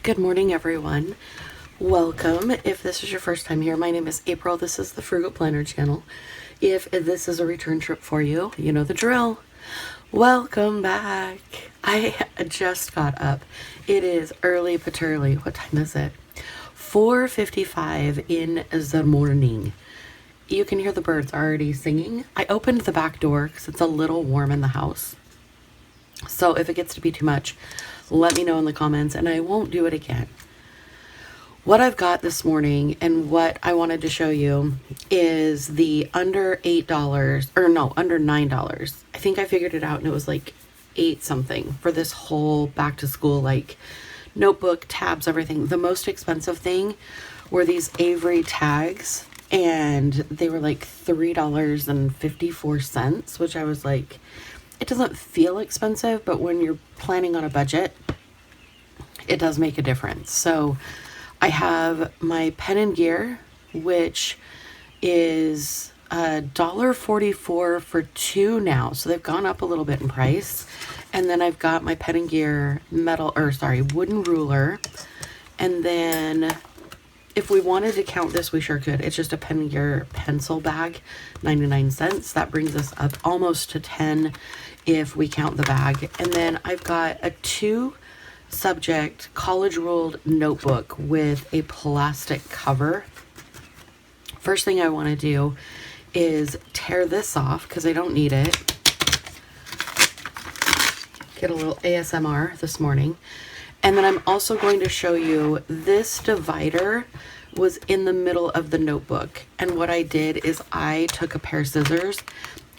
Good morning, everyone. Welcome. If this is your first time here, my name is April. This is the Frugal Planner channel. If this is a return trip for you, you know the drill. Welcome back. I just got up. It is early paturly. What time is it? 4:55 in the morning. You can hear the birds already singing. I opened the back door because it's a little warm in the house. So if it gets to be too much, let me know in the comments and I won't do it again. What I've got this morning and what I wanted to show you is the under $8, or no, under $9. I think I figured it out and it was like 8 something for this whole back to school, like notebook, tabs, everything. The most expensive thing were these Avery tags, and they were like $3.54, which I was like, it doesn't feel expensive, but when you're planning on a budget, it does make a difference. So I have my pen and gear, which is $1.44 for 2 now. So they've gone up a little bit in price. And then I've got my pen and gear wooden ruler. And then if we wanted to count this, we sure could. It's just a pen and gear pencil bag, 99 cents. That brings us up almost to 10 if we count the bag. And then I've got a 2 subject college ruled notebook with a plastic cover. First thing I want to do is tear this off because I don't need it. Get a little ASMR this morning. And then I'm also going to show you this divider was in the middle of the notebook. And what I did is I took a pair of scissors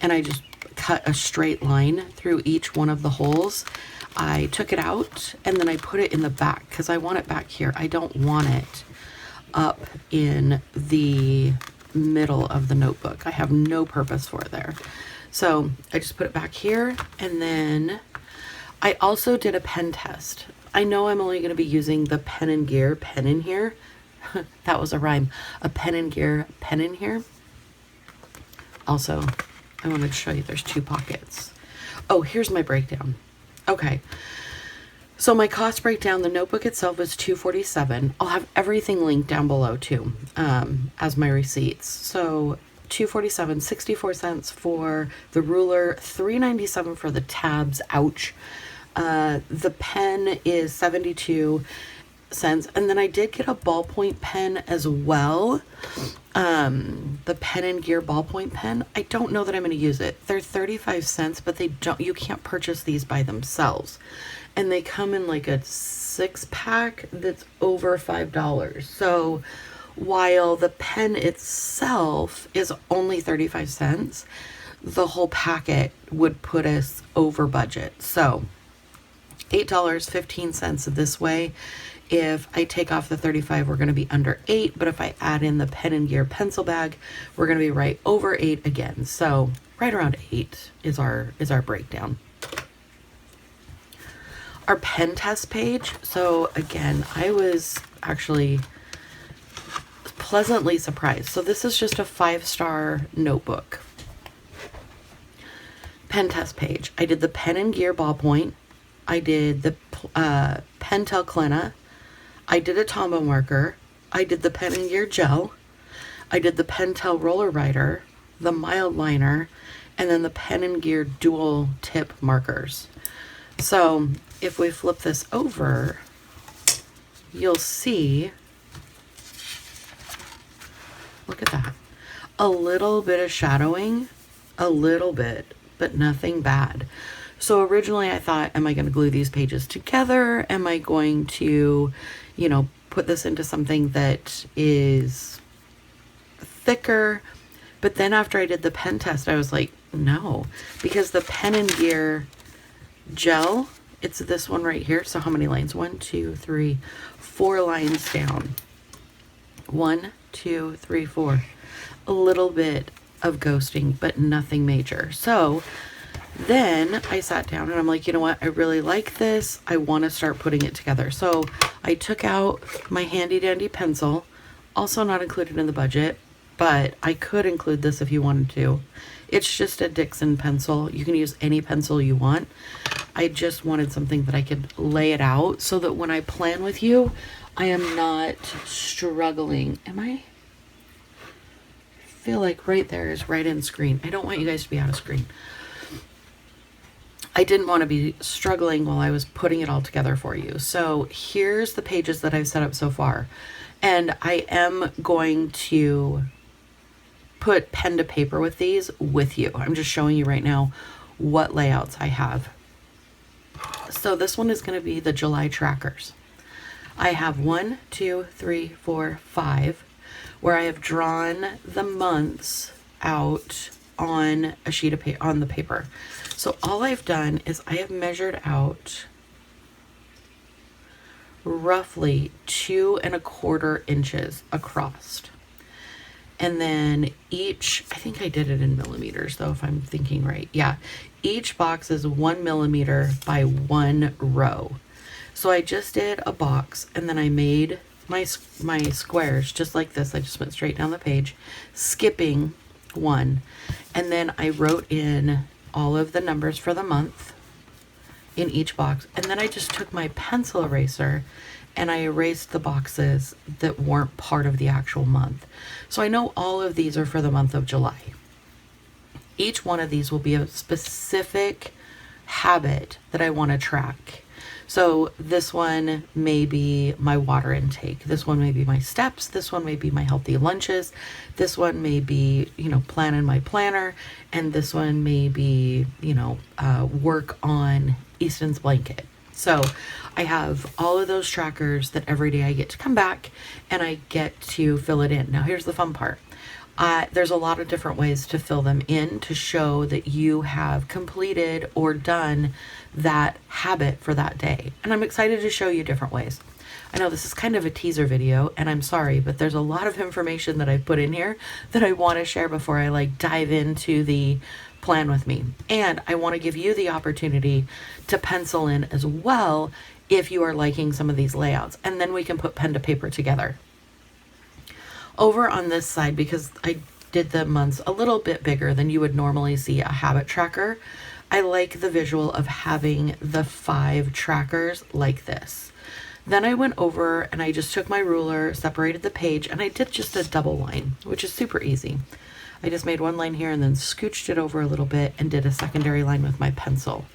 and I just cut a straight line through each one of the holes. I took it out and then I put it in the back because I want it back here. I don't want it up in the middle of the notebook. I have no purpose for it there. So I just put it back here, and then I also did a pen test. I know I'm only going to be using the pen and gear pen in here. That was a rhyme. A pen and gear pen in here. Also, I wanted to show you there's 2 pockets. Oh, here's my breakdown. Okay. So my cost breakdown, the notebook itself was $247. I'll have everything linked down below too, as my receipts. So $247, 64 cents for the ruler, $3.97 for the tabs. Ouch. The pen is 72 cents. And then I did get a ballpoint pen as well. The pen and gear ballpoint pen. I don't know that I'm going to use it. They're 35 cents, but you can't purchase these by themselves. And they come in like a 6-pack that's over $5. So while the pen itself is only 35 cents, the whole packet would put us over budget. So $8.15 this way. If I take off the 35, we're going to be under 8. But if I add in the pen and gear pencil bag, we're going to be right over 8 again. So right around 8 is our breakdown. Our pen test page. So again, I was actually pleasantly surprised. So this is just a 5-star notebook. Pen test page. I did the pen and gear ballpoint. I did the Pentel Clina. I did a Tombow marker. I did the pen and gear gel. I did the Pentel roller writer, the mild liner, and then the pen and gear dual tip markers. So if we flip this over, you'll see, look at that, a little bit of shadowing, a little bit, but nothing bad. So originally I thought, am I going to glue these pages together? Am I going to, put this into something that is thicker? But then after I did the pen test, I was like, no, because the pen and gear gel, it's this one right here. So how many lines? 1, 2, 3, 4 lines down. 1, 2, 3, 4. A little bit of ghosting, but nothing major. So then I sat down and I'm like, you know what? I really like this. I want to start putting it together. So I took out my handy dandy pencil, also not included in the budget, but I could include this if you wanted to. It's just a Dixon pencil. You can use any pencil you want. I just wanted something that I could lay it out so that when I plan with you, I am not struggling. I feel like right there is right in screen. I don't want you guys to be out of screen. I didn't want to be struggling while I was putting it all together for you. So here's the pages that I've set up so far. And I am going to put pen to paper with these with you. I'm just showing you right now what layouts I have. So this one is going to be the July trackers. I have 1, 2, 3, 4, 5, where I have drawn the months out on a sheet of paper, on the paper. So all I've done is I have measured out roughly 2¼ inches across. And then each, I think I did it in millimeters though, if I'm thinking right. Yeah, each box is 1 millimeter by 1 row. So I just did a box and then I made my squares just like this. I just went straight down the page, skipping 1. And then I wrote in all of the numbers for the month in each box. And then I just took my pencil eraser and I erased the boxes that weren't part of the actual month. So I know all of these are for the month of July. Each one of these will be a specific habit that I want to track. So this one may be my water intake. This one may be my steps. This one may be my healthy lunches. This one may be, planning my planner. And this one may be, work on Easton's blanket. So I have all of those trackers that every day I get to come back and I get to fill it in. Now here's the fun part. There's a lot of different ways to fill them in to show that you have completed or done that habit for that day. And I'm excited to show you different ways. I know this is kind of a teaser video and I'm sorry, but there's a lot of information that I've put in here that I want to share before I dive into the plan with me. And I want to give you the opportunity to pencil in as well if you are liking some of these layouts, and then we can put pen to paper together. Over on this side, because I did the months a little bit bigger than you would normally see a habit tracker, I like the visual of having the 5 trackers like this. Then I went over and I just took my ruler, separated the page, and I did just a double line, which is super easy. I just made one line here and then scooched it over a little bit and did a secondary line with my pencil.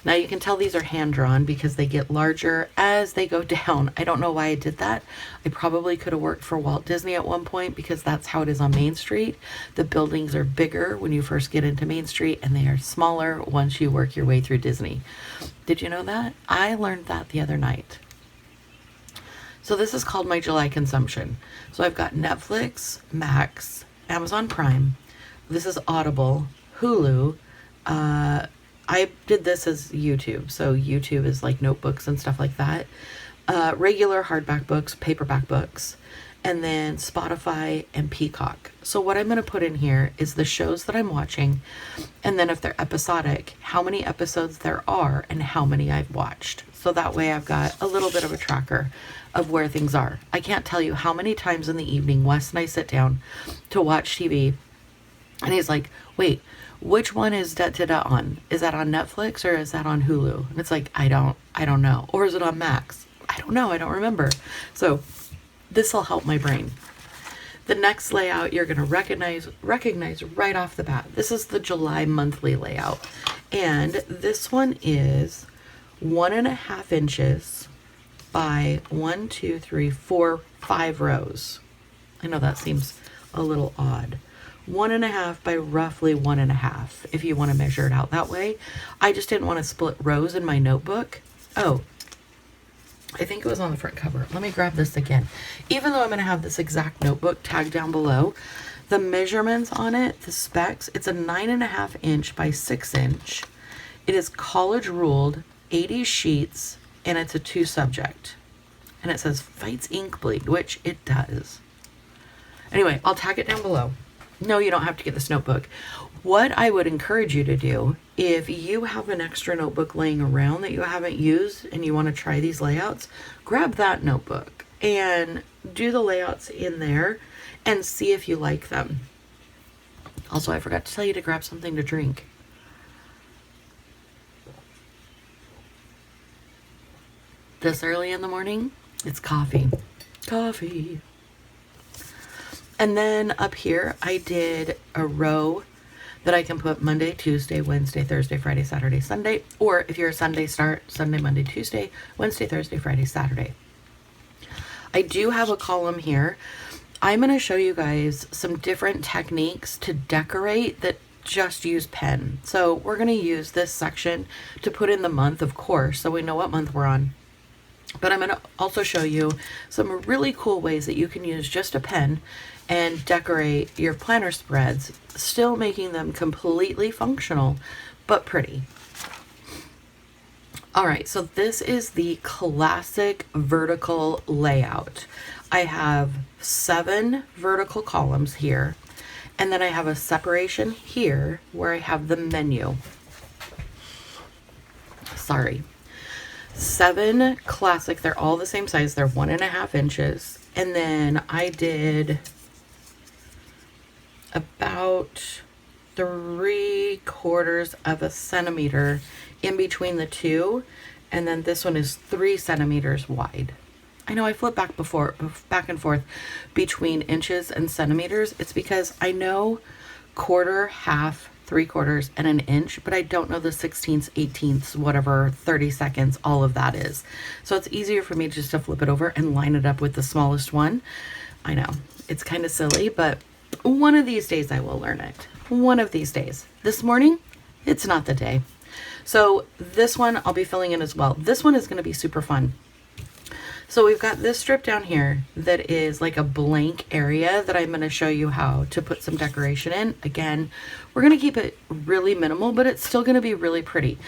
Now you can tell these are hand drawn because they get larger as they go down. I don't know why I did that. I probably could have worked for Walt Disney at one point because that's how it is on Main Street. The buildings are bigger when you first get into Main Street and they are smaller once you work your way through Disney. Did you know that? I learned that the other night. So this is called my July consumption. So I've got Netflix, Max, Amazon Prime. This is Audible, Hulu. I did this as YouTube. So YouTube is like notebooks and stuff like that. Regular hardback books, paperback books, and then Spotify and Peacock. So what I'm going to put in here is the shows that I'm watching. And then if they're episodic, how many episodes there are and how many I've watched. So that way I've got a little bit of a tracker of where things are. I can't tell you how many times in the evening Wes and I sit down to watch TV and he's like, wait, which one is da-da-da on? Is that on Netflix or is that on Hulu? And it's like, I don't know. Or is it on Max? I don't know. I don't remember. So this will help my brain. The next layout you're going to recognize right off the bat. This is the July monthly layout. And this one is 1.5 inches by 1, 2, 3, 4, 5 rows. I know that seems a little odd. 1.5 by roughly 1.5 if you want to measure it out that way. I just didn't want to split rows in my notebook. Oh, I think it was on the front cover. Let me grab this again. Even though I'm going to have this exact notebook tagged down below, the measurements on it, the specs, it's a 9.5 inch by 6 inch. It is college ruled, 80 sheets, and it's a 2 subject. And it says fights ink bleed, which it does. Anyway, I'll tag it down below. No, you don't have to get this notebook. What I would encourage you to do, if you have an extra notebook laying around that you haven't used and you want to try these layouts, grab that notebook and do the layouts in there and see if you like them. Also, I forgot to tell you to grab something to drink. This early in the morning, it's coffee. Coffee. And then up here, I did a row that I can put Monday, Tuesday, Wednesday, Thursday, Friday, Saturday, Sunday. Or if you're a Sunday start, Sunday, Monday, Tuesday, Wednesday, Thursday, Friday, Saturday. I do have a column here. I'm going to show you guys some different techniques to decorate that just use pen. So we're going to use this section to put in the month, of course, so we know what month we're on. But I'm going to also show you some really cool ways that you can use just a pen and decorate your planner spreads, still making them completely functional, but pretty. All right, so this is the classic vertical layout. I have 7 vertical columns here, and then I have a separation here where I have the menu. Sorry. 7 classic, they're all the same size, they're 1.5 inches. And then I did about 3/4 of a centimeter in between the two. And then this one is 3 centimeters wide. I know I flip back and forth between inches and centimeters. It's because I know quarter, half, 3/4, and an inch, but I don't know the 16ths, 18ths, whatever, 32nds, all of that is. So it's easier for me just to flip it over and line it up with the smallest one. I know, it's kind of silly, but one of these days I will learn it. One of these days. This morning, it's not the day. So this one I'll be filling in as well. This one is going to be super fun. So we've got this strip down here that is like a blank area that I'm going to show you how to put some decoration in. Again, we're going to keep it really minimal, but it's still going to be really pretty.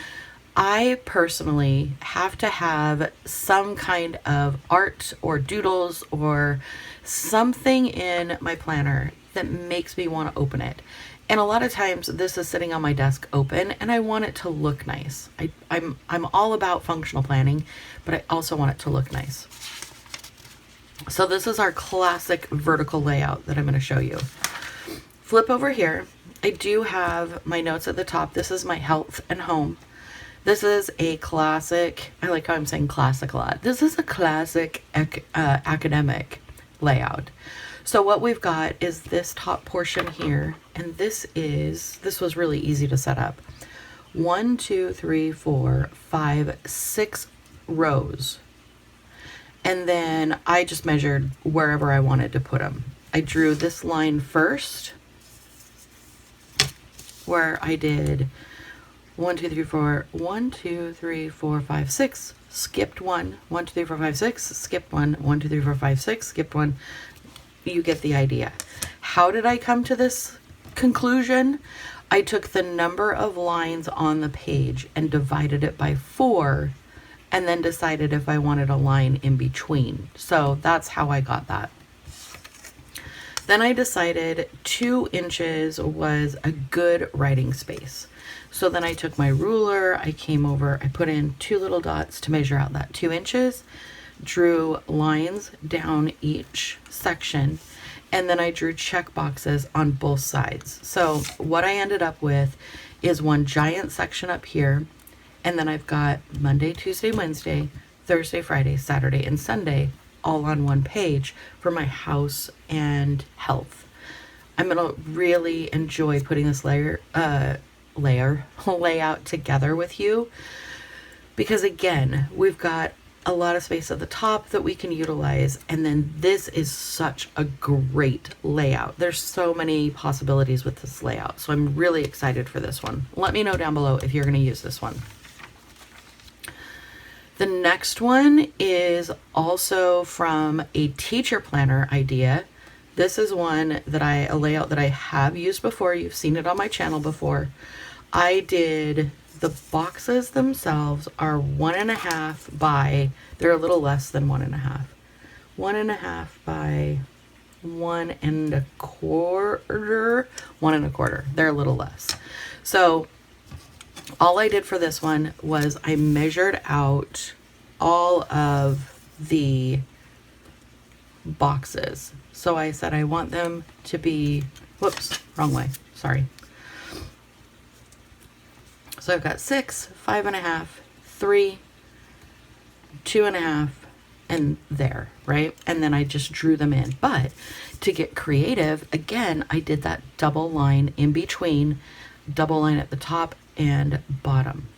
I personally have to have some kind of art or doodles or something in my planner that makes me want to open it. And a lot of times this is sitting on my desk open and I want it to look nice. I'm all about functional planning, but I also want it to look nice. So this is our classic vertical layout that I'm going to show you. Flip over here. I do have my notes at the top. This is my health and home. This is a classic, I like how I'm saying classic a lot. This is a classic academic layout. So what we've got is this top portion here, and this was really easy to set up. 1, 2, 3, 4, 5, 6 rows. And then I just measured wherever I wanted to put them. I drew this line first, where I did 1, 2, 3, 4, 1, 2, 3, 4, 5, 6, skipped 1, 1, 2, 3, 4, 5, 6, skipped 1, 1, 2, 3, 4, 5, 6, skipped 1. You get the idea. How did I come to this conclusion? I took the number of lines on the page and divided it by 4 and then decided if I wanted a line in between. So that's how I got that. Then I decided 2 inches was a good writing space. So then I took my ruler, I came over, I put in 2 little dots to measure out that 2 inches, drew lines down each section, and then I drew check boxes on both sides. So what I ended up with is one giant section up here, and then I've got Monday, Tuesday, Wednesday, Thursday, Friday, Saturday, and Sunday all on one page for my house and health. I'm gonna really enjoy putting this layout together with you, because again, we've got a lot of space at the top that we can utilize, and then this is such a great layout. There's so many possibilities with this layout, so I'm really excited for this one. Let me know down below if you're going to use this one. The next one is also from a teacher planner idea. This is one that a layout that I have used before. You've seen it on my channel before. I did the boxes themselves are 1.5 by, they're a little less than 1.5. 1.5 by 1.25. 1.25. They're a little less. So all I did for this one was I measured out all of the boxes. So I said I want them to be, whoops, wrong way, sorry. So I've got 6, 5.5, 3, 2.5, and there, right? And then I just drew them in. But to get creative, again, I did that double line in between, double line at the top and bottom.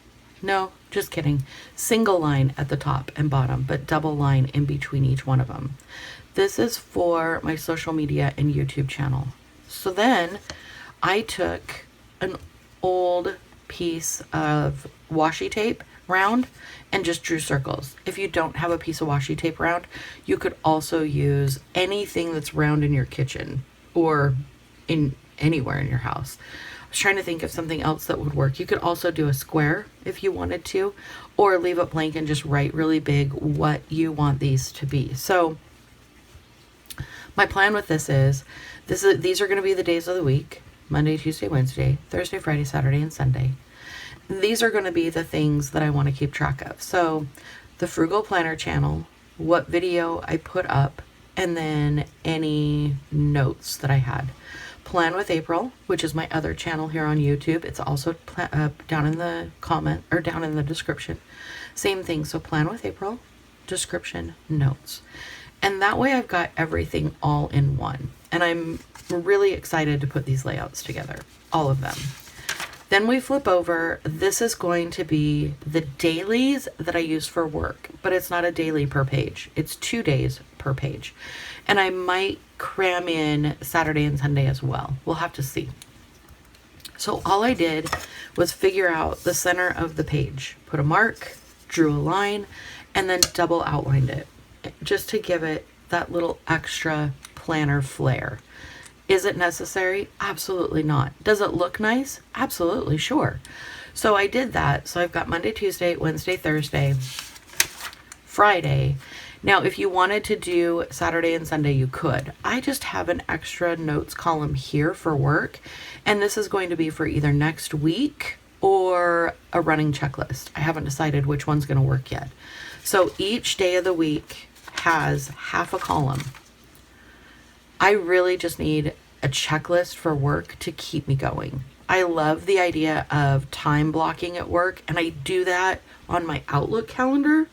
No, just kidding. Single line at the top and bottom, but double line in between each one of them. This is for my social media and YouTube channel. So then I took an old piece of washi tape round and just drew circles. If you don't have a piece of washi tape round, you could also use anything that's round in your kitchen or in anywhere in your house. I was trying to think of something else that would work. You could also do a square if you wanted to, or leave it blank and just write really big what you want these to be. So my plan with this is these are going to be the days of the week: Monday, Tuesday, Wednesday, Thursday, Friday, Saturday, and Sunday. These are going to be the things that I want to keep track of. So the Frugal Planner channel, what video I put up, and then any notes that I had. Plan with April, which is my other channel here on YouTube. It's also down in the comment or down in the description. Same thing. So Plan with April, description, notes. And that way I've got everything all in one. And I'm really excited to put these layouts together, all of them. Then we flip over. This is going to be the dailies that I use for work, but it's not a daily per page. It's 2 days per page. And I might cram in Saturday and Sunday as well. We'll have to see. So all I did was figure out the center of the page, put a mark, drew a line, and then double outlined it just to give it that little extra planner flair. Is it necessary? Absolutely not. Does it look nice? Absolutely, sure. So I did that. So I've got Monday, Tuesday, Wednesday, Thursday, Friday. Now, if you wanted to do Saturday and Sunday, you could. I just have an extra notes column here for work, and this is going to be for either next week or a running checklist. I haven't decided which one's going to work yet. So each day of the week has half a column. I really just need a checklist for work to keep me going. I love the idea of time blocking at work, and I do that on my Outlook calendar,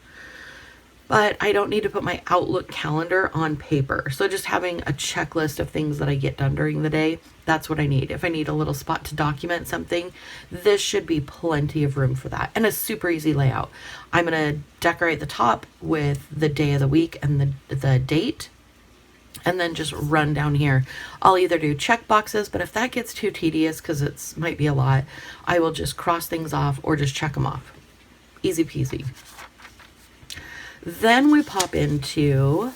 but I don't need to put my Outlook calendar on paper. So just having a checklist of things that I get done during the day, that's what I need. If I need a little spot to document something, this should be plenty of room for that. And a super easy layout. I'm going to decorate the top with the day of the week and the date, and then just run down here. I'll either do check boxes, but if that gets too tedious because it might be a lot, I will just cross things off or just check them off. Easy peasy. Then we pop into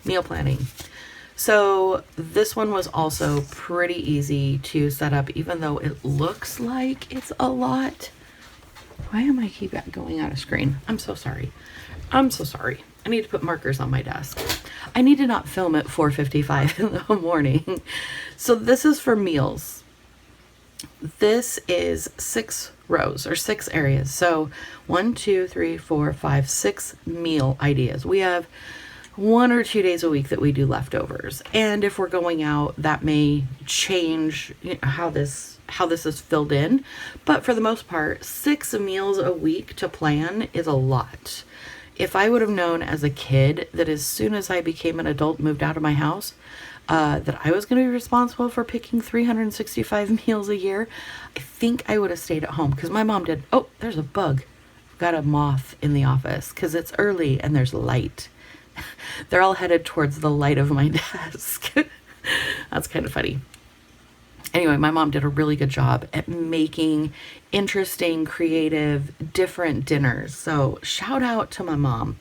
meal planning. So this one was also pretty easy to set up, even though it looks like it's a lot. Why am I keep going out of screen? I'm so sorry. I'm so sorry. I need to put markers on my desk. I need to not film at 4:55 in the morning. So this is for meals. This is 6 rows or 6 areas. So 1, 2, 3, 4, 5, 6 meal ideas. We have 1 or 2 days a week that we do leftovers. And if we're going out, that may change how this is filled in. But for the most part, 6 meals a week to plan is a lot. If I would have known as a kid that as soon as I became an adult, moved out of my house, that I was going to be responsible for picking 365 meals a year, I think I would have stayed at home, because my mom did. Oh, there's a bug. I've got a moth in the office because it's early and there's light. They're all headed towards the light of my desk. That's kind of funny. Anyway, my mom did a really good job at making interesting, creative, different dinners. So shout out to my mom.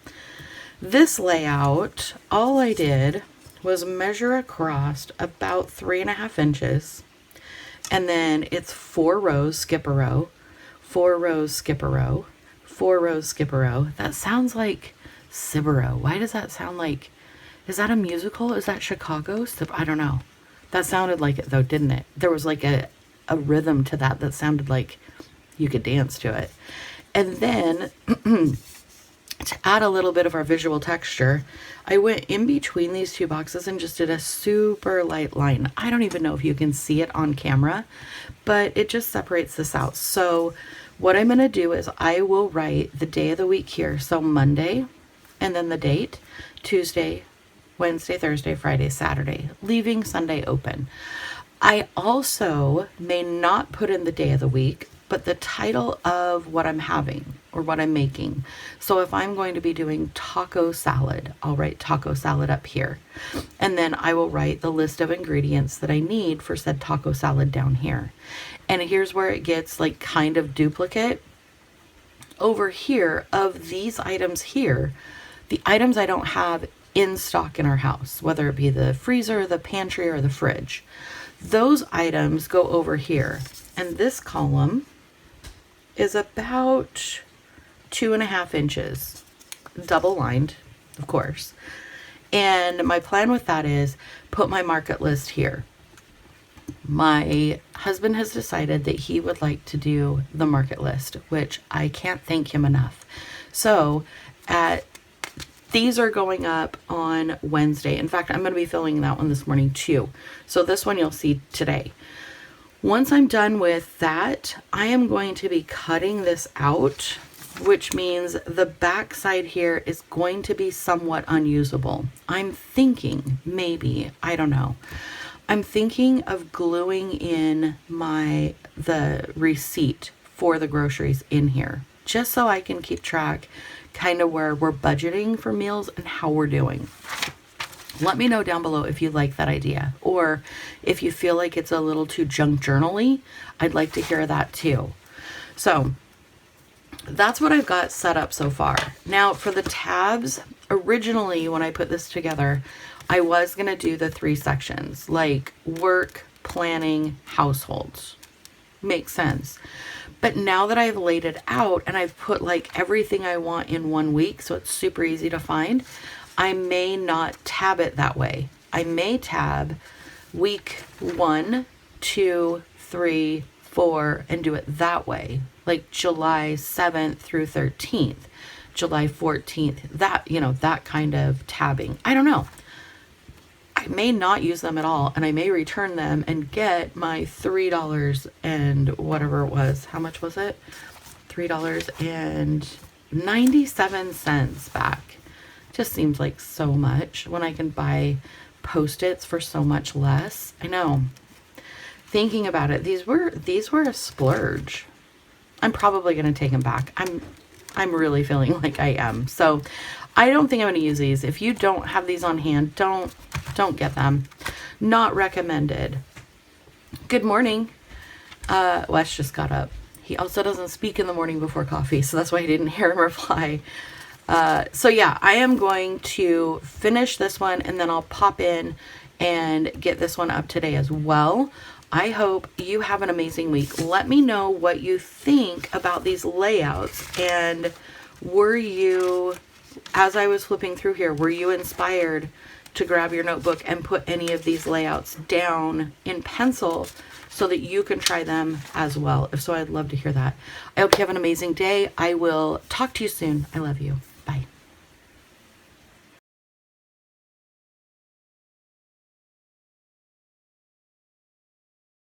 This layout, all I did was measure across about 3.5 inches. And then it's 4 rows, skip a row, 4 rows, skip a row, 4 rows, skip a row. That sounds like Sibero. Why does that sound like, is that a musical? Is that Chicago? I don't know. That sounded like it though, didn't it? There was like a rhythm to that sounded like you could dance to it. And then to add a little bit of our visual texture, I went in between these two boxes and just did a super light line. I don't even know if you can see it on camera, but it just separates this out. So what I'm going to do is I will write the day of the week here. So Monday, and then the date, Tuesday, Wednesday, Thursday, Friday, Saturday, leaving Sunday open. I also may not put in the day of the week, but the title of what I'm having or what I'm making. So if I'm going to be doing taco salad, I'll write taco salad up here. And then I will write the list of ingredients that I need for said taco salad down here. And here's where it gets like kind of duplicate. Over here, of these items here, the items I don't have in stock in our house, whether it be the freezer, the pantry, or the fridge, those items go over here. And this column is about 2.5 inches, double lined, of course. And my plan with that is put my market list here. My husband has decided that he would like to do the market list, which I can't thank him enough. So these are going up on Wednesday. In fact, I'm going to be filling that one this morning too. So this one you'll see today. Once I'm done with that, I am going to be cutting this out, which means the back side here is going to be somewhat unusable. I'm thinking maybe, I don't know. I'm thinking of gluing in the receipt for the groceries in here, just so I can keep track kind of where we're budgeting for meals and how we're doing. Let me know down below if you like that idea, or if you feel like it's a little too junk journal-y. I'd like to hear that too. So that's what I've got set up so far. Now for the tabs, originally when I put this together, I was going to do the 3 sections, like work, planning, households. Makes sense. But now that I've laid it out and I've put like everything I want in 1 week, so it's super easy to find, I may not tab it that way. I may tab week 1, 2, 3, 4, and do it that way. Like July 7th through 13th, July 14th, that kind of tabbing. I don't know. I may not use them at all, and I may return them and get my $3 and whatever it was. How much was it? $3.97 back. Just seems like so much when I can buy Post-its for so much less. I know. Thinking about it, these were a splurge. I'm probably going to take them back. I'm really feeling like I am. So I don't think I'm going to use these. If you don't have these on hand, don't get them. Not recommended. Good morning. Wes just got up. He also doesn't speak in the morning before coffee, so that's why I didn't hear him reply. So yeah, I am going to finish this one and then I'll pop in and get this one up today as well. I hope you have an amazing week. Let me know what you think about these layouts, and were you, as I was flipping through here, were you inspired to grab your notebook and put any of these layouts down in pencil so that you can try them as well? If so, I'd love to hear that. I hope you have an amazing day. I will talk to you soon. I love you.